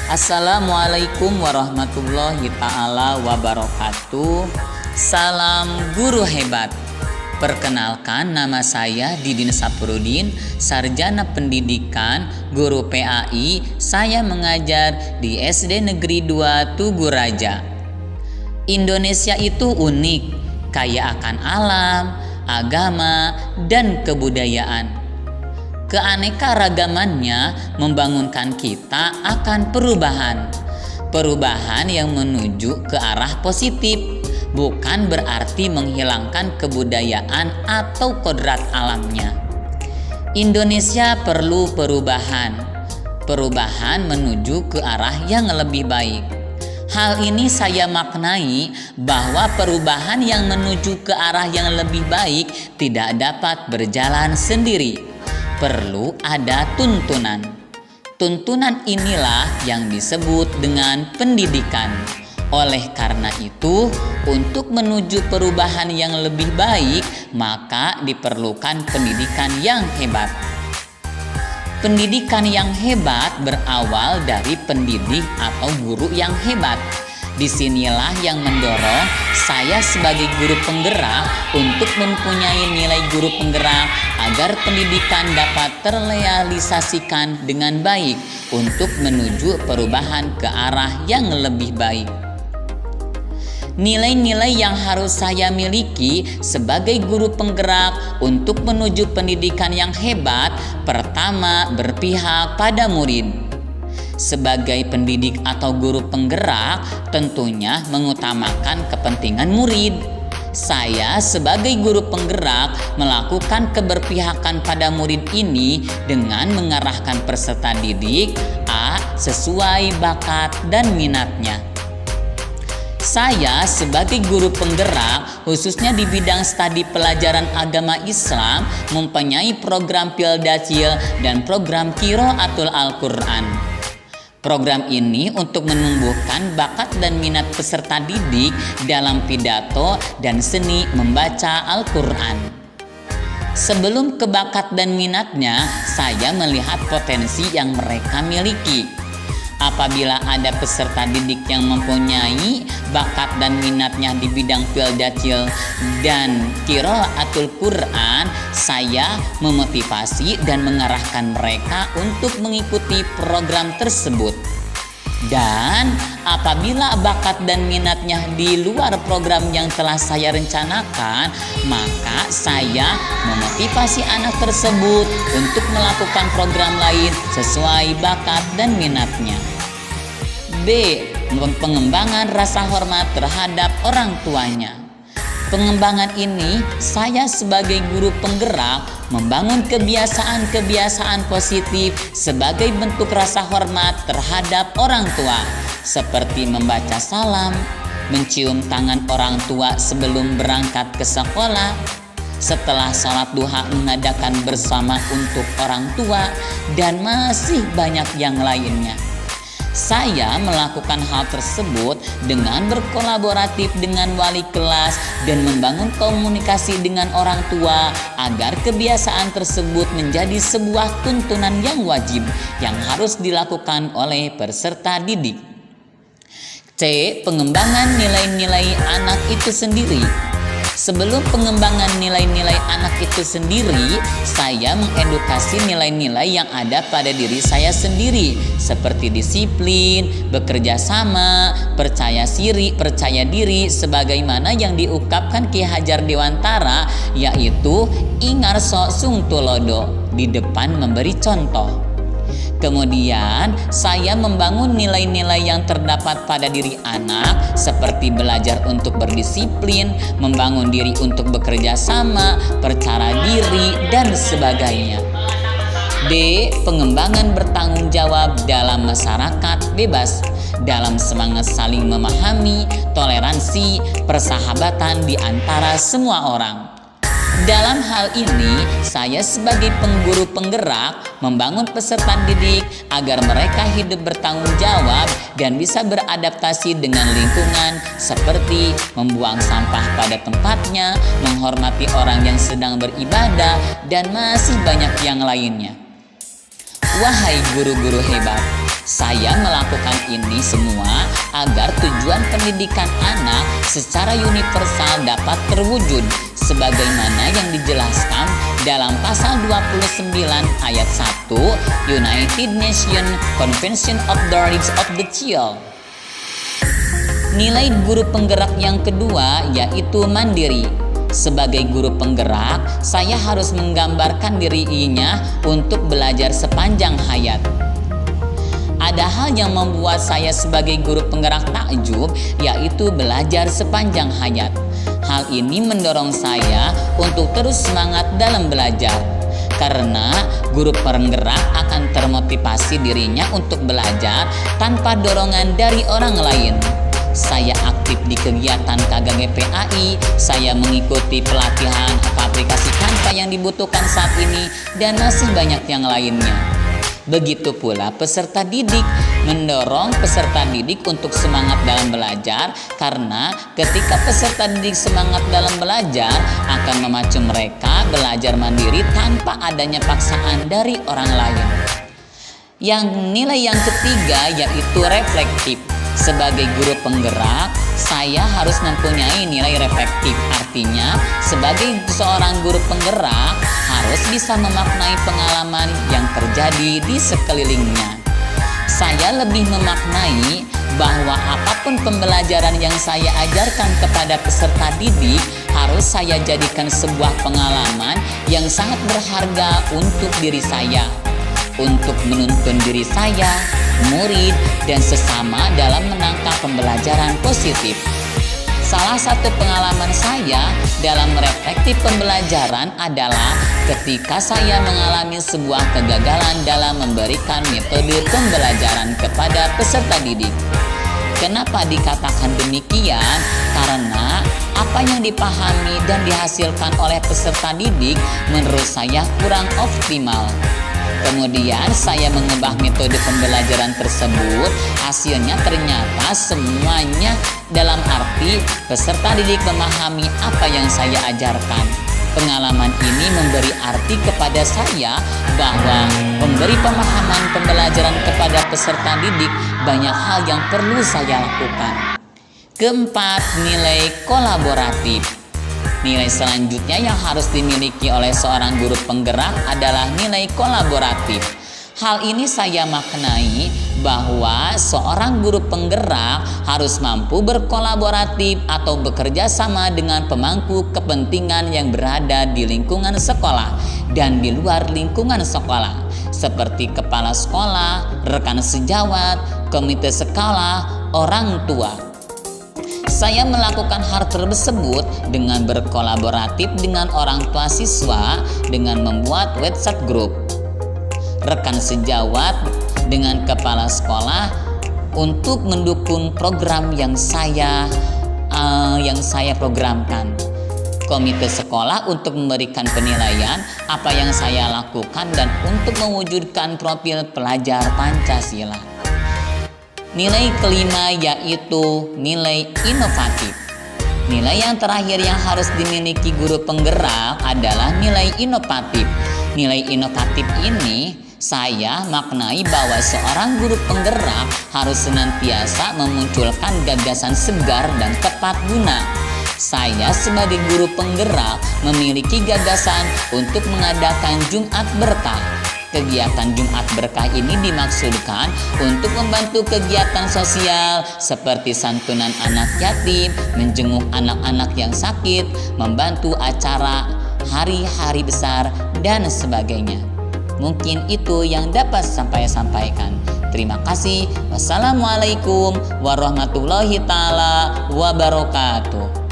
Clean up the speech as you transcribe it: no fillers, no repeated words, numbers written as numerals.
Assalamualaikum warahmatullahi ta'ala wabarakatuh. Salam guru hebat. Perkenalkan, nama saya Didin Saprudin, Sarjana Pendidikan, Guru PAI. Saya mengajar di SD Negeri 2 Tugu Raja. Indonesia itu unik, kaya akan alam, agama, dan kebudayaan. Keanekaragamannya membangunkan kita akan perubahan yang menuju ke arah positif, bukan berarti menghilangkan kebudayaan atau kodrat alamnya. Indonesia perlu perubahan menuju ke arah yang lebih baik. Hal ini saya maknai bahwa perubahan yang menuju ke arah yang lebih baik tidak dapat berjalan sendiri. Perlu ada tuntunan. Tuntunan inilah yang disebut dengan pendidikan. Oleh karena itu, untuk menuju perubahan yang lebih baik, maka diperlukan pendidikan yang hebat. Pendidikan yang hebat berawal dari pendidik atau guru yang hebat. Disinilah yang mendorong saya sebagai guru penggerak untuk mempunyai nilai guru penggerak agar pendidikan dapat terrealisasikan dengan baik untuk menuju perubahan ke arah yang lebih baik. Nilai-nilai yang harus saya miliki sebagai guru penggerak untuk menuju pendidikan yang hebat, pertama, berpihak pada murid. Sebagai pendidik atau guru penggerak, tentunya mengutamakan kepentingan murid. Saya sebagai guru penggerak melakukan keberpihakan pada murid ini dengan mengarahkan peserta didik sesuai bakat dan minatnya. Saya sebagai guru penggerak, khususnya di bidang studi pelajaran agama Islam, mempunyai program Pildacil dan program Qiraatul Al-Quran. Program ini untuk menumbuhkan bakat dan minat peserta didik dalam pidato dan seni membaca Al-Quran. Sebelum ke bakat dan minatnya, saya melihat potensi yang mereka miliki. Apabila ada peserta didik yang mempunyai bakat dan minatnya di bidang Pildacil dan Qiraatul Quran, saya memotivasi dan mengarahkan mereka untuk mengikuti program tersebut. Dan apabila bakat dan minatnya di luar program yang telah saya rencanakan, maka saya memotivasi anak tersebut untuk melakukan program lain sesuai bakat dan minatnya. B. Pengembangan rasa hormat terhadap orang tuanya. Pengembangan ini, saya sebagai guru penggerak membangun kebiasaan-kebiasaan positif sebagai bentuk rasa hormat terhadap orang tua, seperti membaca salam, mencium tangan orang tua sebelum berangkat ke sekolah, setelah sholat duha mengadakan bersama untuk orang tua, dan masih banyak yang lainnya. Saya melakukan hal tersebut dengan berkolaboratif dengan wali kelas dan membangun komunikasi dengan orang tua agar kebiasaan tersebut menjadi sebuah tuntunan yang wajib yang harus dilakukan oleh peserta didik. C. Pengembangan nilai-nilai anak itu sendiri. Sebelum pengembangan nilai-nilai anak itu sendiri, saya mengedukasi nilai-nilai yang ada pada diri saya sendiri, seperti disiplin, bekerja sama, percaya diri, sebagaimana yang diungkapkan Ki Hajar Dewantara, yaitu ingarso sung tulodo, di depan memberi contoh. Kemudian saya membangun nilai-nilai yang terdapat pada diri anak seperti belajar untuk berdisiplin, membangun diri untuk bekerja sama, percaya diri, dan sebagainya. D. Pengembangan bertanggung jawab dalam masyarakat bebas dalam semangat saling memahami, toleransi, persahabatan di antara semua orang. Dalam hal ini, saya sebagai pengguru penggerak membangun peserta didik agar mereka hidup bertanggung jawab dan bisa beradaptasi dengan lingkungan, seperti membuang sampah pada tempatnya, menghormati orang yang sedang beribadah, dan masih banyak yang lainnya. Wahai guru-guru hebat, Saya melakukan ini semua agar tujuan pendidikan anak secara universal dapat terwujud sebagaimana yang dijelaskan dalam pasal 29 ayat 1 United Nations Convention of the Rights of the Child. Nilai guru penggerak yang kedua yaitu mandiri. Sebagai guru penggerak, saya harus menggambarkan dirinya untuk belajar sepanjang hayat. Ada hal yang membuat saya sebagai guru penggerak takjub, yaitu belajar sepanjang hayat. Hal ini mendorong saya untuk terus semangat dalam belajar, karena guru penggerak akan termotivasi dirinya untuk belajar tanpa dorongan dari orang lain. Saya aktif di kegiatan KGGPAI, saya mengikuti pelatihan aplikasi Canva yang dibutuhkan saat ini, dan masih banyak yang lainnya. Begitu pula peserta didik, mendorong peserta didik untuk semangat dalam belajar, karena ketika peserta didik semangat dalam belajar akan memacu mereka belajar mandiri tanpa adanya paksaan dari orang lain. Nilai yang ketiga yaitu reflektif. Sebagai guru penggerak, saya harus mempunyai nilai reflektif. Artinya, sebagai seorang guru penggerak harus bisa memaknai pengalaman yang terjadi di sekelilingnya. Saya lebih memaknai bahwa apapun pembelajaran yang saya ajarkan kepada peserta didik harus saya jadikan sebuah pengalaman yang sangat berharga untuk diri saya, untuk menuntun diri saya, murid, dan sesama dalam menangkap pembelajaran positif. Salah satu pengalaman saya dalam reflektif pembelajaran adalah ketika saya mengalami sebuah kegagalan dalam memberikan metode pembelajaran kepada peserta didik. Kenapa dikatakan demikian? Karena apa yang dipahami dan dihasilkan oleh peserta didik menurut saya kurang optimal. Kemudian saya mengubah metode pembelajaran tersebut, hasilnya ternyata semuanya dalam arti peserta didik memahami apa yang saya ajarkan. Pengalaman ini memberi arti kepada saya bahwa memberi pemahaman pembelajaran kepada peserta didik banyak hal yang perlu saya lakukan. Keempat, nilai kolaboratif. Nilai selanjutnya yang harus dimiliki oleh seorang guru penggerak adalah nilai kolaboratif. Hal ini saya maknai bahwa seorang guru penggerak harus mampu berkolaboratif atau bekerja sama dengan pemangku kepentingan yang berada di lingkungan sekolah dan di luar lingkungan sekolah, seperti kepala sekolah, rekan sejawat, komite sekolah, orang tua. Saya melakukan hal tersebut dengan berkolaboratif dengan orang tua siswa dengan membuat WhatsApp group, rekan sejawat dengan kepala sekolah untuk mendukung program yang saya programkan, komite sekolah untuk memberikan penilaian apa yang saya lakukan dan untuk mewujudkan profil pelajar Pancasila. Nilai kelima yaitu nilai inovatif. Nilai yang terakhir yang harus dimiliki guru penggerak adalah nilai inovatif. Nilai inovatif ini saya maknai bahwa seorang guru penggerak harus senantiasa memunculkan gagasan segar dan tepat guna. Saya sebagai guru penggerak memiliki gagasan untuk mengadakan Jumat Berkah. Kegiatan Jumat Berkah ini dimaksudkan untuk membantu kegiatan sosial seperti santunan anak yatim, menjenguk anak-anak yang sakit, membantu acara hari-hari besar, dan sebagainya. Mungkin itu yang dapat saya sampaikan. Terima kasih. Wassalamualaikum warahmatullahi taala wabarakatuh.